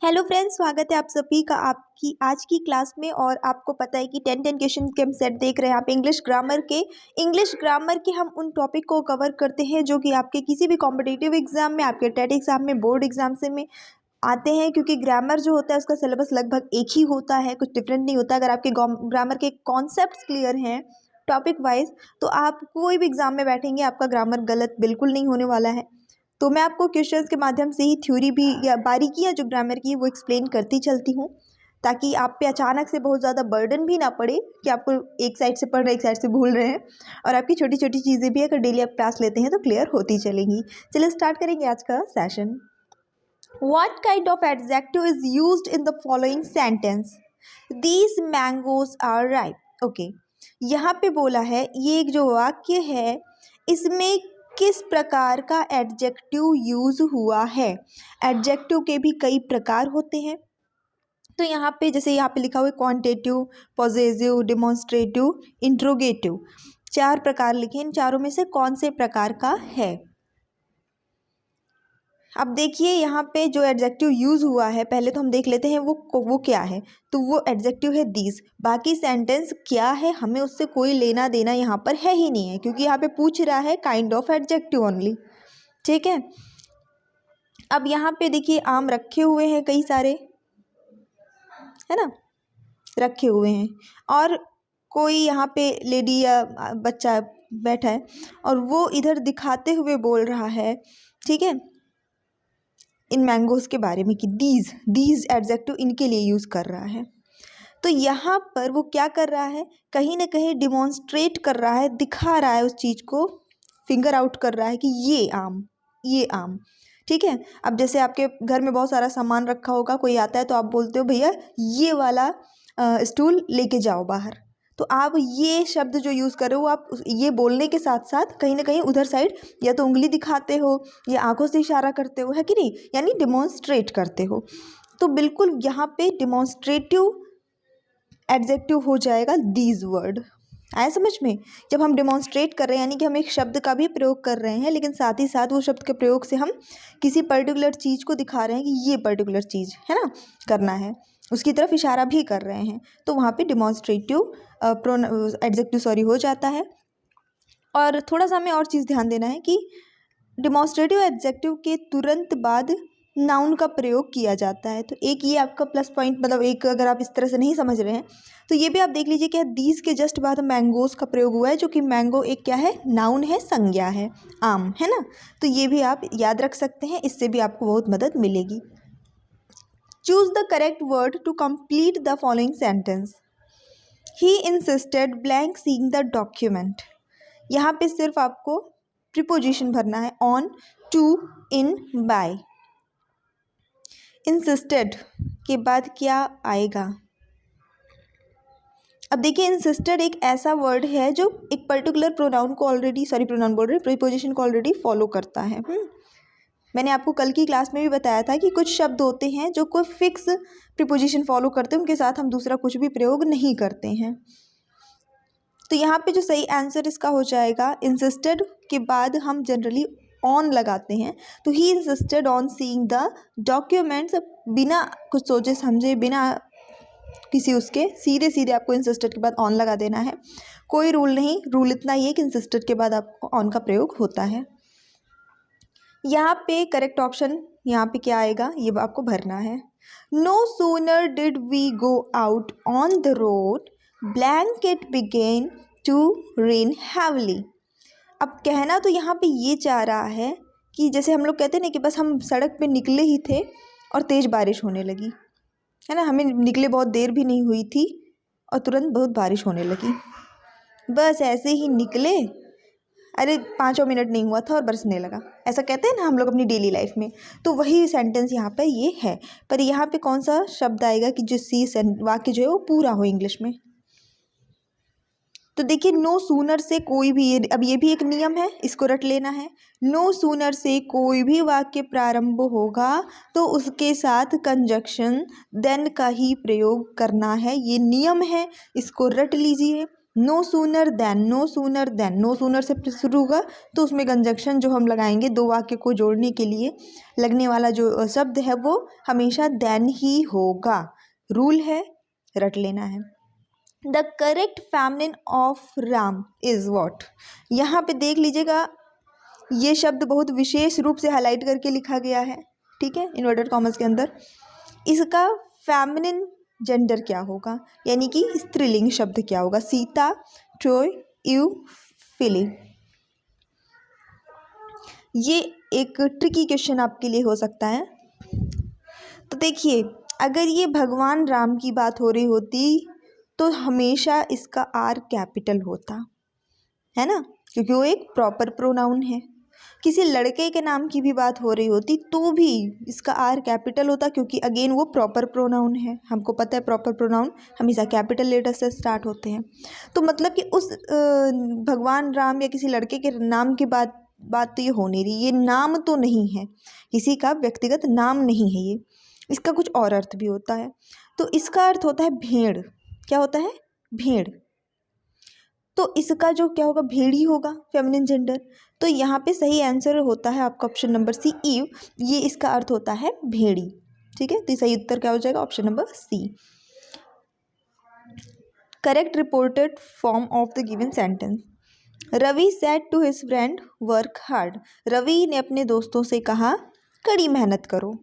Hello friends, स्वागत है आप सभी का आपकी आज की क्लास में। और आपको पता है कि 10 क्वेश्चन के हम सेट देख रहे हैं आप इंग्लिश ग्रामर के हम उन टॉपिक को कवर करते हैं जो कि आपके किसी भी कॉम्पिटिटिव एग्जाम में, आपके टेट एग्जाम में, बोर्ड एग्जाम से में आते हैं। क्योंकि ग्रामर जो होता है उसका सिलेबस लगभग एक ही होता है, कुछ डिफरेंट नहीं होता। अगर आपके ग्रामर के कॉन्सेप्ट्स क्लियर हैं टॉपिक वाइज, तो आप कोई भी एग्जाम में बैठेंगे आपका ग्रामर गलत बिल्कुल नहीं होने वाला है। तो मैं आपको क्वेश्चंस के माध्यम से ही थ्योरी भी या बारीकियाँ जो ग्रामर की वो एक्सप्लेन करती चलती हूँ, ताकि आप पे अचानक से बहुत ज़्यादा बर्डन भी ना पड़े कि आपको एक साइड से पढ़ रहे एक साइड से भूल रहे हैं। और आपकी छोटी छोटी चीज़ें भी अगर डेली आप क्लास लेते हैं तो क्लियर होती चलेंगी। चलिए स्टार्ट करेंगे आज का session. What kind of adjective is used in the following sentence? These mangoes are ripe. Okay. यहाँ पे बोला है, ये एक जो वाक्य है इसमें किस प्रकार का एडजेक्टिव यूज हुआ है। एडजेक्टिव के भी कई प्रकार होते हैं। तो यहाँ पे जैसे यहाँ पे लिखा हुआ है क्वांटिटेटिव, पॉजेसिव, डिमॉन्स्ट्रेटिव, इंट्रोगेटिव, 4 प्रकार लिखे। इन चारों में से कौन से प्रकार का है। अब देखिए यहाँ पे जो एडजेक्टिव यूज़ हुआ है, पहले तो हम देख लेते हैं वो क्या है। तो वो एडजेक्टिव है दीज। बाकी सेंटेंस क्या है हमें उससे कोई लेना देना यहाँ पर है ही नहीं है, क्योंकि यहाँ पे पूछ रहा है काइंड ऑफ एडजेक्टिव ओनली। ठीक है। अब यहाँ पे देखिए आम रखे हुए हैं कई सारे, है ना, रखे हुए हैं। और कोई यहाँ पे लेडी या बच्चा बैठा है और वो इधर दिखाते हुए बोल रहा है, ठीक है, इन मैंगोज़ के बारे में कि दीज एडजेक्टिव इनके लिए यूज़ कर रहा है। तो यहाँ पर वो क्या कर रहा है, कहीं ना कहीं डिमॉन्स्ट्रेट कर रहा है, दिखा रहा है, उस चीज़ को फिंगर आउट कर रहा है कि ये आम। ठीक है। अब जैसे आपके घर में बहुत सारा सामान रखा होगा, कोई आता है तो आप बोलते हो भैया ये वाला स्टूल लेके जाओ बाहर। तो आप ये शब्द जो यूज़ कर रहे हो, आप ये बोलने के साथ साथ कहीं ना कहीं उधर साइड या तो उंगली दिखाते हो या आंखों से इशारा करते हो, है कि नहीं, यानी डिमॉन्स्ट्रेट करते हो। तो बिल्कुल यहाँ पे डिमॉन्स्ट्रेटिव एडजेक्टिव हो जाएगा दीज वर्ड। आया समझ में। जब हम डिमॉन्स्ट्रेट कर रहे हैं यानी कि हम एक शब्द का भी प्रयोग कर रहे हैं, लेकिन साथ ही साथ वो शब्द के प्रयोग से हम किसी पर्टिकुलर चीज़ को दिखा रहे हैं कि ये पर्टिकुलर चीज़ है ना, करना है, उसकी तरफ इशारा भी कर रहे हैं, तो वहाँ पे डिमॉन्स्ट्रेटिव एडजेक्टिव हो जाता है। और थोड़ा सा हमें और चीज़ ध्यान देना है कि डिमॉन्स्ट्रेटिव एडजेक्टिव के तुरंत बाद नाउन का प्रयोग किया जाता है। तो एक ये आपका प्लस पॉइंट, मतलब एक अगर आप इस तरह से नहीं समझ रहे हैं तो ये भी आप देख लीजिए कि दीज के जस्ट बाद मैंगोज़ का प्रयोग हुआ है, जो कि मैंगो एक क्या है, नाउन है, संज्ञा है, आम, है ना। तो ये भी आप याद रख सकते हैं, इससे भी आपको बहुत मदद मिलेगी। Choose the correct word to complete the following sentence. He insisted blank seeing the document. यहाँ पे सिर्फ आपको प्रीपोजिशन भरना है, on, to, in, by. Insisted के बाद क्या आएगा। अब देखिए इंसिस्टेड एक ऐसा वर्ड है जो एक पर्टिकुलर प्रोनाउन को ऑलरेडी, प्रीपोजिशन को ऑलरेडी फॉलो करता है। मैंने आपको कल की क्लास में भी बताया था कि कुछ शब्द होते हैं जो कोई फिक्स प्रीपोजिशन फॉलो करते हैं, उनके साथ हम दूसरा कुछ भी प्रयोग नहीं करते हैं। तो यहाँ पे जो सही आंसर इसका हो जाएगा, इंसिस्टेड के बाद हम जनरली ऑन लगाते हैं। तो he insisted on seeing the documents, बिना कुछ सोचे समझे, बिना किसी उसके, सीधे सीधे आपको इंसिस्टेड के बाद ऑन लगा देना है। कोई रूल नहीं, रूल इतना ही है कि इंसिस्टेड के बाद आपको ऑन का प्रयोग होता है। यहाँ पे करेक्ट ऑप्शन यहाँ पे क्या आएगा ये आपको भरना है। No sooner did we go out on the road blank it began to rain heavily. अब कहना तो यहाँ पे ये चाह रहा है कि जैसे हम लोग कहते हैं ना कि बस हम सड़क पे निकले ही थे और तेज़ बारिश होने लगी, है ना, हमें निकले बहुत देर भी नहीं हुई थी और तुरंत बहुत बारिश होने लगी। बस ऐसे ही निकले, अरे 5 मिनट नहीं हुआ था और बरसने लगा, ऐसा कहते हैं ना हम लोग अपनी डेली लाइफ में। तो वही सेंटेंस यहाँ पर ये है, पर यहाँ पे कौन सा शब्द आएगा कि जिससे वाक्य जो है वो पूरा हो इंग्लिश में। तो देखिए नो सूनर से कोई भी, अब ये भी एक नियम है, इसको रट लेना है। नो सूनर से कोई भी वाक्य प्रारंभ होगा तो उसके साथ कंजक्शन देन का ही प्रयोग करना है, ये नियम है, इसको रट लीजिए। No sooner then, no sooner then, no sooner से शुरू होगा तो उसमें कंजक्शन जो हम लगाएंगे दो वाक्य को जोड़ने के लिए लगने वाला जो शब्द है वो हमेशा देन ही होगा। रूल है, रट लेना है। The correct feminine of Ram is what. यहाँ पे देख लीजिएगा ये शब्द बहुत विशेष रूप से हाईलाइट करके लिखा गया है, ठीक है, इन्वर्टेड कॉमर्स के अंदर। इसका फेमिनिन जेंडर क्या होगा, यानी कि स्त्रीलिंग शब्द क्या होगा? सीता, ट्रोय, यूफिली। ये एक ट्रिकी क्वेश्चन आपके लिए हो सकता है। तो देखिए, अगर ये भगवान राम की बात हो रही होती तो हमेशा इसका आर कैपिटल होता है ना, क्योंकि वो एक प्रॉपर प्रोनाउन है। किसी लड़के के नाम की भी बात हो रही होती तो भी इसका आर कैपिटल होता, क्योंकि अगेन वो प्रॉपर प्रोनाउन है। हमको पता है प्रॉपर प्रोनाउन हमेशा कैपिटल लेटर से स्टार्ट होते हैं। तो मतलब कि उस भगवान राम या किसी लड़के के नाम की बात तो ये हो नहीं रही। ये नाम तो नहीं है, किसी का व्यक्तिगत नाम नहीं है ये। इसका कुछ और अर्थ भी होता है। तो इसका अर्थ होता है भेड़। क्या होता है? भेड़। तो इसका जो क्या होगा? भेड़ी होगा, फेमिनिन जेंडर। तो यहाँ पे सही आंसर होता है आपका ऑप्शन नंबर सी, ईव। ये इसका अर्थ होता है भेड़ी, ठीक है। तो सही उत्तर क्या हो जाएगा? Option number C. Correct reported form of the given sentence. Ravi said to his friend work hard. Ravi ने अपने दोस्तों से कहा कड़ी मेहनत करो।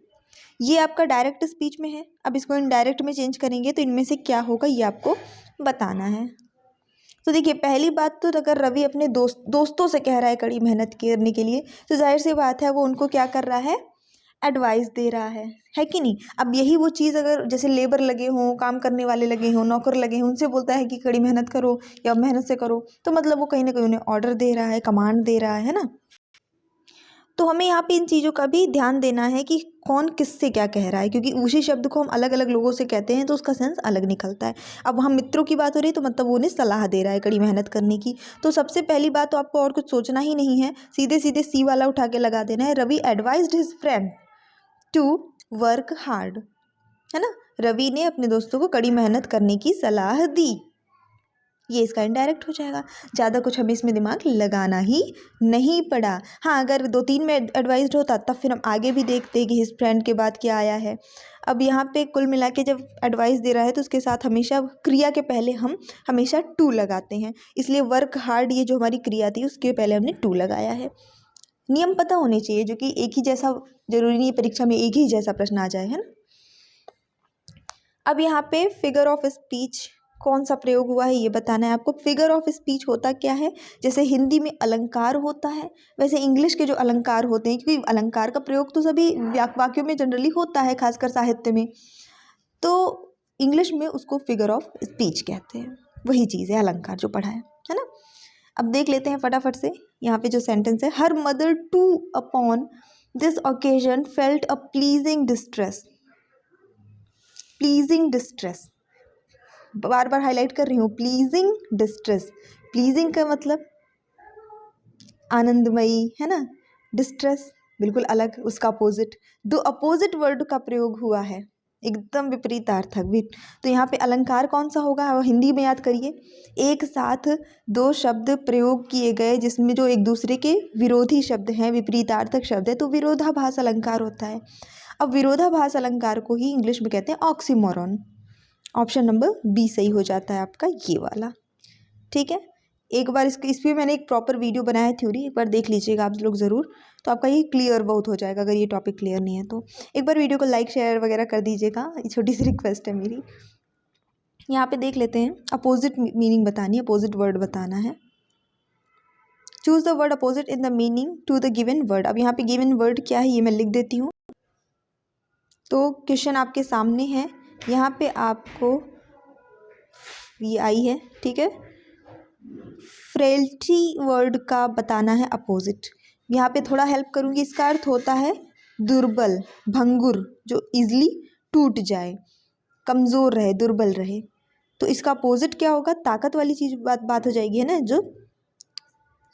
ये आपका डायरेक्ट स्पीच में है। अब इसको इनडायरेक्ट में चेंज करेंगे तो इनमें से क्या होगा ये आपको बताना है। तो देखिए, पहली बात तो अगर रवि अपने दोस्तों से कह रहा है कड़ी मेहनत करने के लिए, तो जाहिर सी बात है वो उनको क्या कर रहा है? एडवाइस दे रहा है कि नहीं। अब यही वो चीज़ अगर जैसे लेबर लगे हों, काम करने वाले लगे हों, नौकर लगे हों, उनसे बोलता है कि कड़ी मेहनत करो या मेहनत से करो, तो मतलब वो कहीं ना कहीं उन्हें ऑर्डर दे रहा है, कमांड दे रहा है ना। तो हमें यहाँ पे इन चीज़ों का भी ध्यान देना है कि कौन किससे क्या कह रहा है, क्योंकि उसी शब्द को हम अलग अलग लोगों से कहते हैं तो उसका सेंस अलग निकलता है। अब हम मित्रों की बात हो रही है तो मतलब वो उन्हें सलाह दे रहा है कड़ी मेहनत करने की। तो सबसे पहली बात तो आपको और कुछ सोचना ही नहीं है, सीधे सीधे सी वाला उठा के लगा देना है। Ravi advised his friend to work hard, है ना। रवि ने अपने दोस्तों को कड़ी मेहनत करने की सलाह दी। ये इसका इनडायरेक्ट हो जाएगा। ज़्यादा कुछ हमें इसमें दिमाग लगाना ही नहीं पड़ा। हाँ, अगर 2-3 में एडवाइस्ड होता तब फिर हम आगे भी देखते कि हिज फ्रेंड के बाद क्या आया है। अब यहाँ पे कुल मिला के जब एडवाइस दे रहा है तो उसके साथ हमेशा क्रिया के पहले हम हमेशा टू लगाते हैं, इसलिए वर्क हार्ड ये जो हमारी क्रिया थी उसके पहले हमने टू लगाया है। नियम पता होने चाहिए, जो कि एक ही जैसा जरूरी नहीं परीक्षा में एक ही जैसा प्रश्न आ जाए, है ना। अब यहाँ पे फिगर ऑफ स्पीच कौन सा प्रयोग हुआ है ये बताना है आपको। फिगर ऑफ स्पीच होता क्या है? जैसे हिंदी में अलंकार होता है, वैसे इंग्लिश के जो अलंकार होते हैं, क्योंकि अलंकार का प्रयोग तो सभी वाक्यों में जनरली होता है, खासकर साहित्य में, तो इंग्लिश में उसको फिगर ऑफ स्पीच कहते हैं। वही चीज़ है अलंकार जो पढ़ा है ना। अब देख लेते हैं फटाफट से यहाँ पे जो सेंटेंस है। Her mother two upon this occasion felt a pleasing distress. Pleasing distress, bar bar highlight कर रही हूँ, प्लीजिंग डिस्ट्रेस। प्लीजिंग का मतलब आनंदमयी, है ना। डिस्ट्रेस बिल्कुल अलग, उसका अपोजिट। दो अपोजिट वर्ड का प्रयोग हुआ है, एकदम विपरीतार्थक भी। तो यहाँ पे अलंकार कौन सा होगा? हिंदी में याद करिए, एक साथ दो शब्द प्रयोग किए गए जिसमें जो एक दूसरे के विरोधी शब्द हैं, विपरीतार्थक शब्द है, तो विरोधाभास अलंकार होता है। अब विरोधाभास अलंकार को ही इंग्लिश में कहते हैं ऑक्सीमोरॉन। ऑप्शन नंबर बी सही हो जाता है आपका ये वाला, ठीक है। एक बार इस पर मैंने एक प्रॉपर वीडियो बनाया है थ्योरी, एक बार देख लीजिएगा आप लोग ज़रूर, तो आपका ये क्लियर बहुत हो जाएगा। अगर ये टॉपिक क्लियर नहीं है तो एक बार वीडियो को लाइक शेयर वगैरह कर दीजिएगा, छोटी सी रिक्वेस्ट है मेरी। यहाँ पे देख लेते हैं, अपोजिट मीनिंग बतानी है, अपोजिट वर्ड बताना है। Choose the word opposite in the meaning to the given word. अब यहाँ पे गिवन वर्ड क्या है ये मैं लिख देती हूँ। तो क्वेश्चन आपके सामने है, यहाँ पे आपको ये आई है, ठीक है। फ्रेल्टी वर्ड का बताना है अपोजिट। यहाँ पे थोड़ा हेल्प करूँगी। इसका अर्थ होता है दुर्बल, भंगुर, जो इजली टूट जाए, कमज़ोर रहे, दुर्बल रहे। तो इसका अपोजिट क्या होगा? ताकत वाली चीज़ बात हो जाएगी, है ना। जो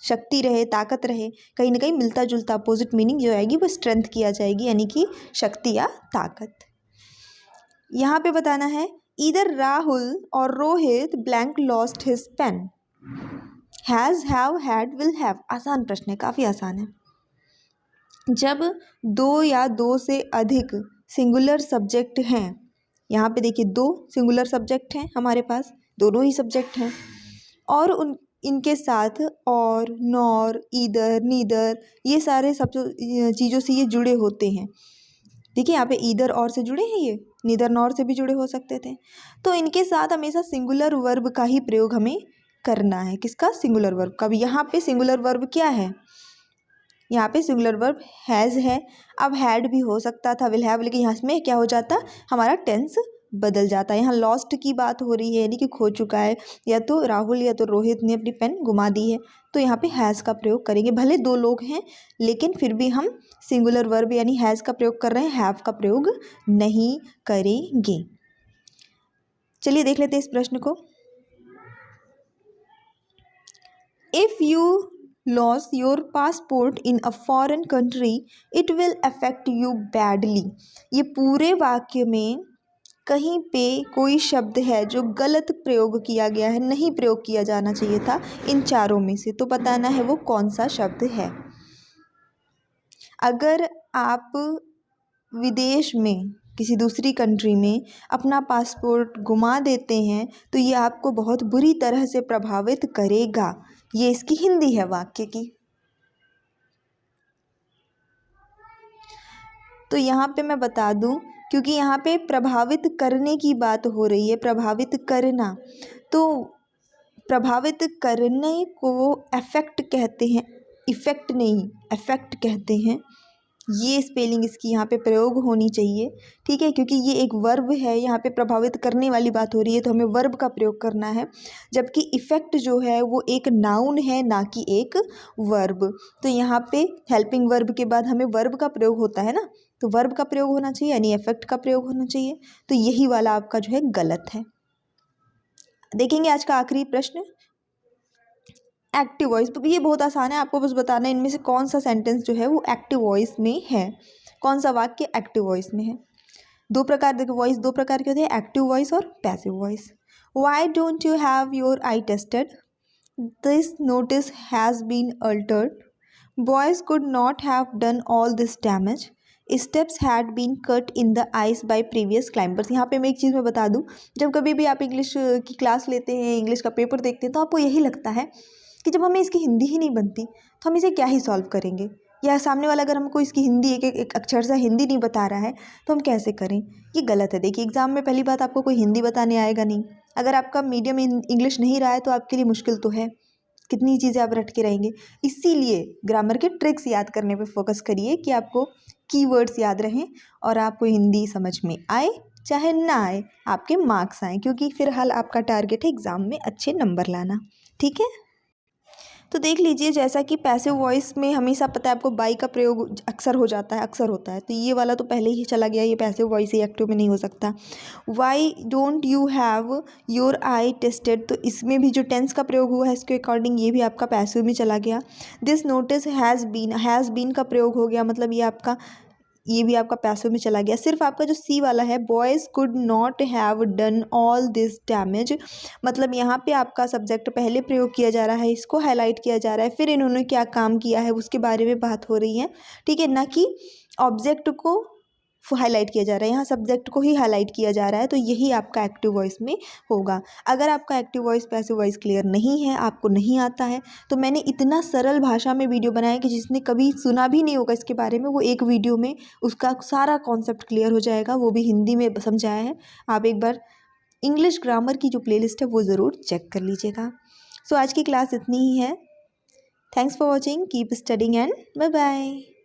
शक्ति रहे, ताकत रहे, कहीं ना कहीं मिलता जुलता अपोजिट मीनिंग जो आएगी वो स्ट्रेंथ किया जाएगी, यानी कि शक्ति या ताकत। यहाँ पे बताना है ईदर राहुल और Rohit blank lost his pen. Has, have, had, will have. आसान प्रश्न है, काफ़ी आसान है। जब दो या दो से अधिक सिंगुलर सब्जेक्ट हैं, यहाँ पे देखिए दो सिंगुलर सब्जेक्ट हैं हमारे पास, दोनों ही सब्जेक्ट हैं, और इनके साथ और, नॉर, ईदर, नीदर, ये सारे सब चीज़ों से ये जुड़े होते हैं। देखिए यहाँ पे ईदर और से जुड़े हैं, ये नीदर नॉर से भी जुड़े हो सकते थे। तो इनके साथ हमेशा सिंगुलर वर्ब का ही प्रयोग हमें करना है। किसका? सिंगुलर वर्ब का भी। यहाँ पे सिंगुलर वर्ब क्या है? यहाँ पे सिंगुलर वर्ब हैज़ है। अब हैड भी हो सकता था, विल हैव, लेकिन यहाँ में क्या हो जाता, हमारा टेंस बदल जाता है। यहाँ लॉस्ट की बात हो रही है, यानी कि खो चुका है, या तो राहुल या तो रोहित ने अपनी पेन गुमा दी है, तो यहाँ पे हैज़ का प्रयोग करेंगे। भले दो लोग हैं, लेकिन फिर भी हम सिंगुलर वर्ब यानी हैज़ का प्रयोग कर रहे हैं, हैव का प्रयोग नहीं करेंगे। चलिए देख लेते हैं इस प्रश्न को। If you loss your passport in a foreign country it will affect you badly. ये पूरे वाक्य में कहीं पे कोई शब्द है जो गलत प्रयोग किया गया है, नहीं प्रयोग किया जाना चाहिए था इन चारों में से, तो बताना है वो कौन सा शब्द है। अगर आप विदेश में किसी दूसरी कंट्री में अपना पासपोर्ट गुमा देते हैं तो ये आपको बहुत बुरी तरह से प्रभावित करेगा। ये इसकी हिंदी है वाक्य की। तो यहाँ पे मैं बता दूँ, क्योंकि यहाँ पे प्रभावित करने की बात हो रही है, प्रभावित करना, तो प्रभावित करने को अफेक्ट कहते हैं, इफ़ेक्ट नहीं, अफेक्ट कहते हैं। ये स्पेलिंग इसकी यहाँ पे प्रयोग होनी चाहिए, ठीक है, क्योंकि ये एक वर्ब है, यहाँ पे प्रभावित करने वाली बात हो रही है, तो हमें वर्ब का प्रयोग करना है, जबकि इफ़ेक्ट जो है वो एक नाउन है, ना कि एक वर्ब। तो यहाँ पे हेल्पिंग वर्ब के बाद हमें वर्ब का प्रयोग होता है ना, तो वर्ब का प्रयोग होना चाहिए, यानी इफ़ेक्ट का प्रयोग होना चाहिए। तो यही वाला आपका जो है गलत है। देखेंगे आज का आखिरी प्रश्न, एक्टिव वॉइस। तो ये बहुत आसान है, आपको बस बताना है इनमें से कौन सा सेंटेंस जो है वो एक्टिव वॉइस में है, कौन सा वाक्य एक्टिव वॉइस में है। दो प्रकार, देखो वॉइस दो प्रकार के होते हैं, एक्टिव वॉइस और passive voice. Why don't you have your eye tested, this notice has been altered, boys could not have done all this damage, steps had been cut in the ice by previous climbers. यहाँ पे मैं एक चीज़ मैं बता दूँ, जब कभी भी आप इंग्लिश की क्लास लेते हैं, इंग्लिश का पेपर देखते हैं, तो आपको यही लगता है कि जब हमें इसकी हिंदी ही नहीं बनती तो हम इसे क्या ही सॉल्व करेंगे, या सामने वाला अगर हमको इसकी हिंदी एक अक्षर से हिंदी नहीं बता रहा है तो हम कैसे करें। ये गलत है। देखिए एग्ज़ाम में पहली बात आपको कोई हिंदी बताने आएगा नहीं, अगर आपका मीडियम इंग्लिश नहीं रहा है तो आपके लिए मुश्किल तो है, कितनी चीज़ें आप रट के रहेंगे। इसीलिए ग्रामर के ट्रिक्स याद करने पे फोकस करिए कि आपको कीवर्ड्स याद रहें और आपको हिंदी समझ में आए चाहे ना आए, आपके मार्क्स आएँ, क्योंकि फिलहाल आपका टारगेट है एग्ज़ाम में अच्छे नंबर लाना, ठीक है। तो देख लीजिए, जैसा कि पैसिव वॉइस में हमेशा पता है आपको बाई का प्रयोग अक्सर हो जाता है, अक्सर होता है, तो ये वाला तो पहले ही चला गया, ये पैसिव वॉइस ही एक्टिव में नहीं हो सकता। Y don't you have your eye tested, तो इसमें भी जो टेंस का प्रयोग हुआ है इसके अकॉर्डिंग ये भी आपका पैसिव में चला गया। दिस नोटिस हैज़ बीन का प्रयोग हो गया, मतलब ये भी आपका पैसिव में चला गया। सिर्फ आपका जो सी वाला है, boys could not have done all this damage, मतलब यहाँ पे आपका सब्जेक्ट पहले प्रयोग किया जा रहा है, इसको हाईलाइट किया जा रहा है, फिर इन्होंने क्या काम किया है उसके बारे में बात हो रही है, ठीक है, ना कि ऑब्जेक्ट को हाईलाइट किया जा रहा है, यहाँ सब्जेक्ट को ही हाईलाइट किया जा रहा है। तो यही आपका एक्टिव वॉइस में होगा। अगर आपका active voice passive voice clear नहीं है, आपको नहीं आता है, तो मैंने इतना सरल भाषा में वीडियो बनाया कि जिसने कभी सुना भी नहीं होगा इसके बारे में, वो एक वीडियो में उसका सारा कॉन्सेप्ट क्लियर हो जाएगा, वो भी हिंदी में समझाया है। आप एक बार इंग्लिश ग्रामर की जो प्लेलिस्ट है वो ज़रूर चेक कर लीजिएगा। सो आज की क्लास इतनी ही है। Thanks for watching, keep studying and bye bye.